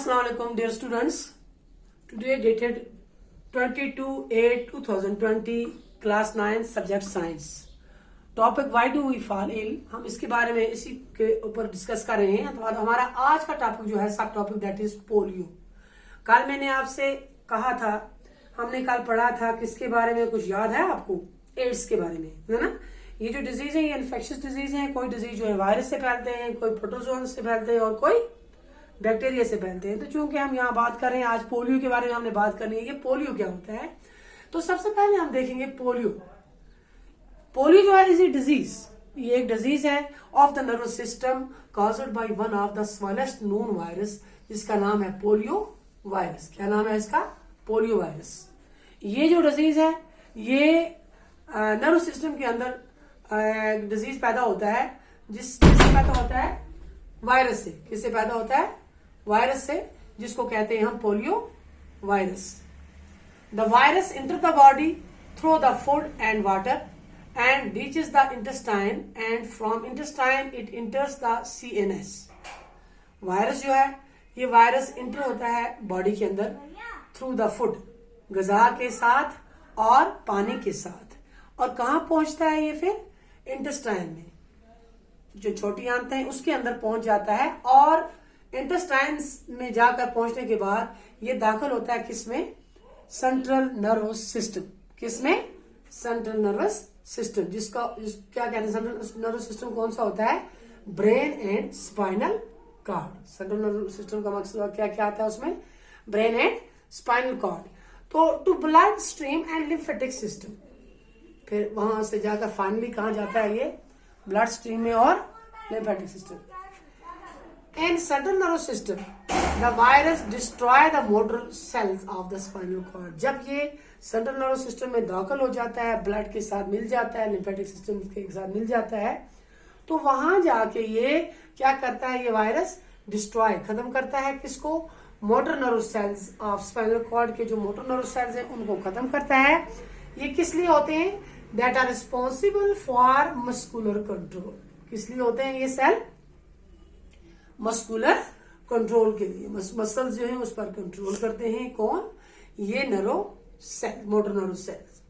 Assalamu alaikum dear students. Today dated 22/8/2020 class 9 subject science. Topic why do we fall ill, हम इसके बारे में इसी के ऊपर डिस्कस कर रहे हैं। तो हमारा आज का टॉपिक जो है सब टॉपिक दैट इज पोलियो। कल मैंने आपसे कहा था, हमने कल पढ़ा था किसके बारे में, कुछ याद है आपको? एड्स के बारे में, है ना। ये जो डिजीज है ये इन्फेक्शियस डिजीज है। कोई डिजीज जो है वायरस से फैलते हैं, कोई प्रोटोजोन से फैलते हैं और कोई बैक्टीरिया से फैलते हैं। तो चूंकि हम यहाँ बात कर रहे हैं आज पोलियो के बारे में, हमने बात करनी है कि पोलियो क्या होता है। तो सबसे पहले हम देखेंगे पोलियो। पोलियो जो है इज ए डिजीज, ये एक डिजीज है of the nervous system caused by one of the smallest known virus, जिसका नाम है पोलियो वायरस। क्या नाम है इसका? Polio virus. ये जो डिजीज है ये नर्वस सिस्टम के अंदर डिजीज पैदा होता है, जिससे पैदा होता है वायरस से। किससे पैदा होता है? वायरस से, जिसको कहते हैं हम polio virus. The virus enter the body through the food and water and reaches the intestine and from intestine it इंटर्स the CNS। Virus जो है ये वायरस इंटर होता है बॉडी के अंदर थ्रू द फूड, गजा के साथ और पानी के साथ। और कहाँ पहुंचता है ये? फिर इंटेस्टाइन में, जो छोटी आंत है उसके अंदर पहुंच जाता है। और इंटेस्टाइन में जाकर पहुंचने के बाद ये दाखिल होता है किसमें? Central nervous system. किसमें? Central nervous system. क्या कहते हैं सेंट्रल नर्वस सिस्टम? कौन सा होता है? Brain and spinal cord. Central nervous system का मकसद क्या क्या आता है उसमें? Brain and spinal cord. तो to blood stream and lymphatic system, फिर वहां से जाकर फाइनली कहा जाता है ये? ब्लड स्ट्रीम में और lymphatic system. In central nervous system the virus destroy the motor cells of the spinal cord. जब ये सेंट्रल नर्वस सिस्टम में दाखिल हो जाता है, ब्लड के साथ मिल जाता है, लिम्फेटिक सिस्टम के साथ मिल जाता है, तो वहां जाके ये क्या करता है? ये वायरस डिस्ट्रॉय, खत्म करता है किसको? Motor nerve cells of spinal cord के जो मोटर नर्व सेल्स हैं उनको खत्म करता है। ये किस लिए होते हैं? That are responsible for muscular control. किस लिए होते हैं ये सेल? मस्कुलर कंट्रोल के लिए। मसल्स जो है उस पर कंट्रोल करते हैं। कौन? ये nerve cell, motor nerve cells.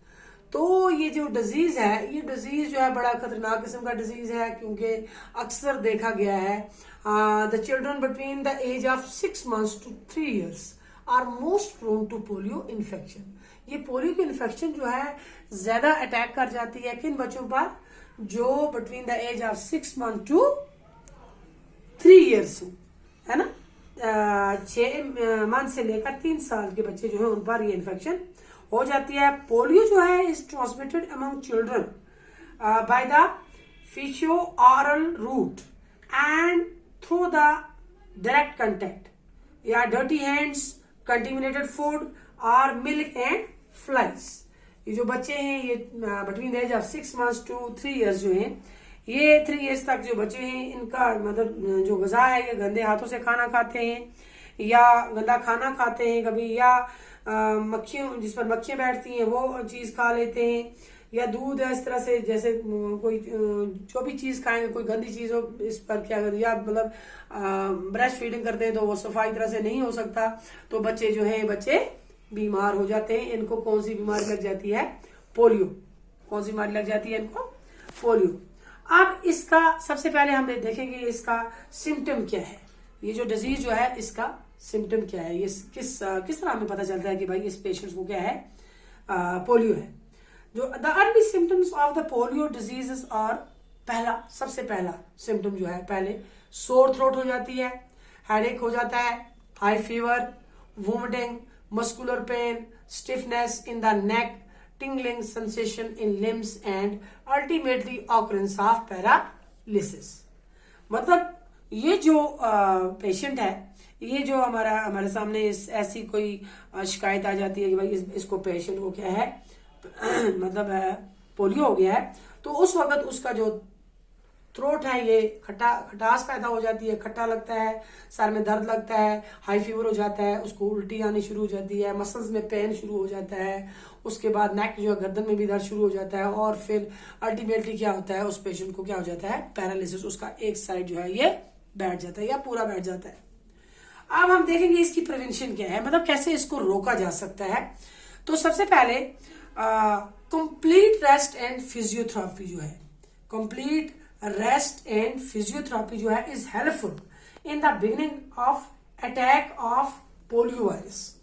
तो ये जो डिजीज है, ये डिजीज जो है बड़ा खतरनाक किस्म का डिजीज है, क्योंकि अक्सर देखा गया है the children between the age of 6 months to 3 years are most prone to polio infection. ये पोलियो की इन्फेक्शन जो है ज्यादा अटैक कर जाती है किन बच्चों पर? जो between the age of 6 months to 3 years हो, है ना। 6 month से लेकर 3 साल के बच्चे जो है उन पर ये इन्फेक्शन हो जाती है। पोलियो जो है is transmitted among children by the faeco oral route and through the direct contact या डर्टी हैंड्स, कंटेमिनेटेड फूड और मिल्क एंड फ्लाइज। ये जो बच्चे हैं ये between the age of 6 months to 3 years जो हैं, ये 3 years तक जो बच्चे हैं इनका मतलब जो गजा है ये गंदे हाथों से खाना खाते हैं या गंदा खाना खाते हैं कभी, या मक्खियों जिस पर मक्खियां बैठती हैं वो चीज खा लेते हैं, या दूध इस तरह से जैसे कोई जो भी चीज खाएंगे कोई गंदी चीज हो इस पर क्या कर, या मतलब ब्रेस्ट फीडिंग करते हैं तो वो सफाई तरह से नहीं हो सकता, तो बच्चे जो है बच्चे बीमार हो जाते हैं। इनको कौन सी बीमारी लग जाती है? पोलियो। कौन सी बीमारी लग जाती है इनको? पोलियो। अब इसका सबसे पहले हम देखेंगे इसका सिम्टम क्या है। ये जो डिजीज जो है इसका सिम्टम क्या है, ये किस तरह हमें पता चलता है कि भाई इस पेशेंट को क्या है? पोलियो है। जो the early symptoms of the polio diseases और सबसे पहला सिम्टम जो है, पहले सोर थ्रोट हो जाती है, हेडेक हो जाता है, high fever, vomiting, muscular pain, stiffness in the neck, tingling sensation in limbs and ultimately occurrence of paralysis। मतलब ये जो पेशेंट है, ये जो हमारे सामने ऐसी कोई शिकायत आ जाती है कि भाई इसको पेशेंट को क्या है मतलब पोलियो हो गया है, तो उस वक्त उसका जो थ्रोट है ये खटास पैदा हो जाती है, खट्टा लगता है, सर में दर्द लगता है, हाई फीवर हो जाता है, उसको उल्टी आनी शुरू हो जाती है, मसल्स में पेन शुरू हो जाता है, उसके बाद नेक जो है गर्दन में भी दर्द शुरू हो जाता है, और फिर अल्टीमेटली क्या होता है उस पेशेंट को क्या हो जाता है? पैरालिसिस। उसका एक साइड जो है ये बैठ जाता है या पूरा बैठ जाता है। अब हम देखेंगे इसकी प्रिवेंशन क्या है, मतलब कैसे इसको रोका जा सकता है। तो सबसे पहले कंप्लीट रेस्ट एंड फिजियोथेरेपी जो है, कंप्लीट रेस्ट एंड फिजियोथेरेपी जो है is helpful in the beginning of attack of polio virus.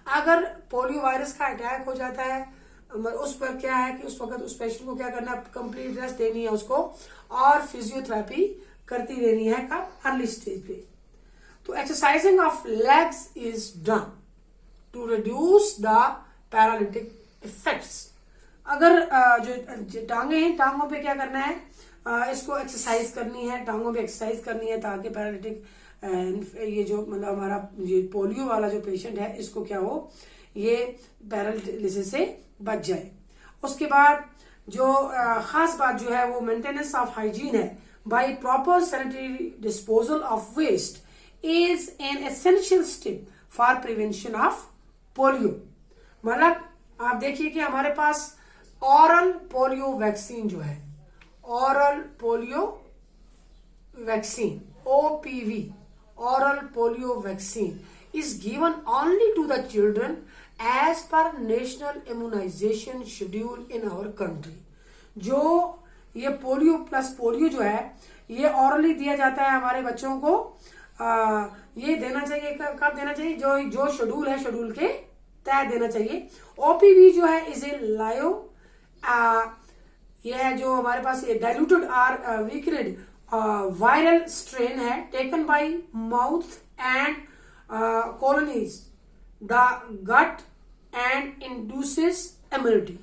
अगर पोलियो वायरस का अटैक हो जाता है उस पर क्या है कि उस वक्त उस पेशेंट को क्या करना है, कंप्लीट रेस्ट देनी है उसको और फिजियोथेरेपी करती रहनी है कब, अर्ली स्टेज पे। तो exercising of legs is done to reduce the paralytic effects. अगर जो टांगे हैं, टांगों पे क्या करना है, इसको एक्सरसाइज करनी है, टांगों पे एक्सरसाइज करनी है ताकि पैरालिटिक ये जो मतलब हमारा ये पोलियो वाला जो पेशेंट है इसको क्या हो, ये पैरालिसिस से बच जाए। उसके बाद जो खास बात जो है वो मेंटेनेंस ऑफ हाइजीन है by proper sanitary disposal of waste is an essential step for prevention of polio. मतलब आप देखिए कि हमारे पास ऑरल पोलियो वैक्सीन जो है, oral polio vaccine OPV, oral polio vaccine is given only to the children as per national immunization schedule in our country। जो ये polio plus polio जो है ये ऑरली दिया जाता है हमारे बच्चों को। ये देना चाहिए कब देना चाहिए, जो शेड्यूल है शेड्यूल के तहत देना चाहिए। OPV जो है इज ए लायो, ये है जो हमारे पास ये डाइल्यूटेड और वीक्नेड वायरल स्ट्रेन है taken by mouth and colonizes the gut and induces immunity.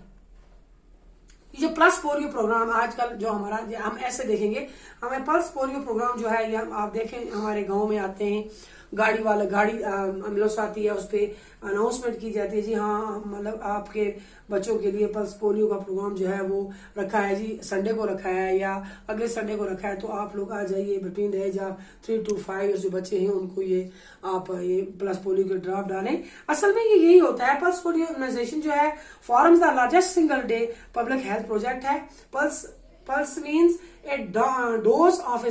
ये जो प्लस पोलियो प्रोग्राम आजकल जो हमारा, हम ऐसे देखेंगे हमें पल्स पोलियो प्रोग्राम जो है ये आप देखें हमारे गांव में आते हैं, गाड़ी एम्बुलेंस आती है, उस पर अनाउंसमेंट की जाती है जी हाँ मतलब आपके बच्चों के लिए पल्स पोलियो का प्रोग्राम जो है वो रखा है जी, संडे को रखा है या अगले संडे को रखा है, तो आप लोग आ जाइए। Between the age of 3 to 5 जो बच्चे हैं उनको ये आप ये प्लस पोलियो के ड्रॉप डालें। असल में ये यही होता है, पल्स पोलियो इम्यूनाइजेशन जो है forms the largest single day public health project है। Pulse means a dose of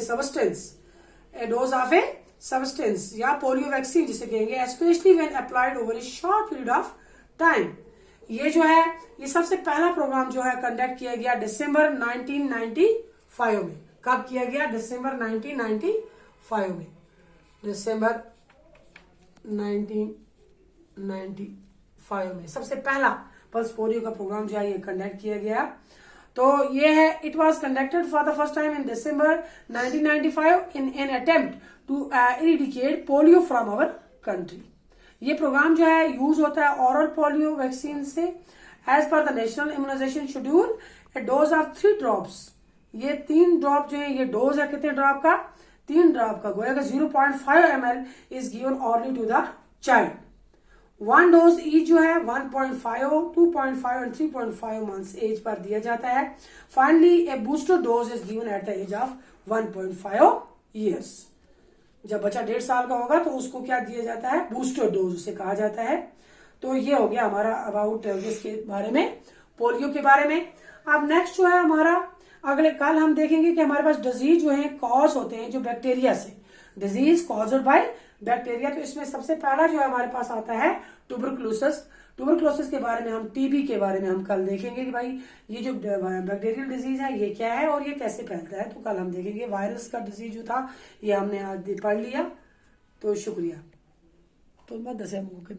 a substance या पोलियो वैक्सीन जिसे कहेंगे, specially when applied over a short period of time. ये जो है ये सबसे पहला प्रोग्राम जो है कंडक्ट किया गया दिसंबर 1995 में। कब किया गया? दिसंबर 1995 में। दिसंबर 1995 में सबसे पहला पल्स पोलियो का प्रोग्राम जो है ये कंडक्ट किया गया। तो ये है, it was conducted for the first time in December 1995 in an attempt to eradicate polio from our country. ये प्रोग्राम जो है यूज होता है ऑरल पोलियो वैक्सीन से as per the national immunization schedule, a dose of 3 drops. ये 3 drop जो है ये डोज है कितने ड्रॉप का? 3 ड्रॉप का। गोया 0.5 ml is given orally to the child. 1 dose each जो है 1.5, 2.5 एंड 3.5 मंथ्स एज पर दिया जाता है। Finally a booster dose is given at the age of 1.5 years. जब बच्चा 1.5 साल का होगा तो उसको क्या दिया जाता है? बूस्टर डोज उसे कहा जाता है। तो ये हो गया हमारा अबाउट इसके बारे में, पोलियो के बारे में। अब नेक्स्ट जो है हमारा अगले कल हम देखेंगे कि हमारे पास डिजीज जो है कॉज होते हैं जो बैक्टीरिया से, डिजीज कॉज्ड बाय बैक्टीरिया। तो इसमें सबसे पहला जो है हमारे पास आता है ट्यूबरकुलोसिस। ट्यूबरकुलोसिस के बारे में हम, टीबी के बारे में हम कल देखेंगे कि भाई ये जो बैक्टीरियल डिजीज है ये क्या है और ये कैसे फैलता है। तो कल हम देखेंगे। वायरस का डिजीज जो था ये हमने आज पढ़ लिया। तो शुक्रिया। तो मैं 10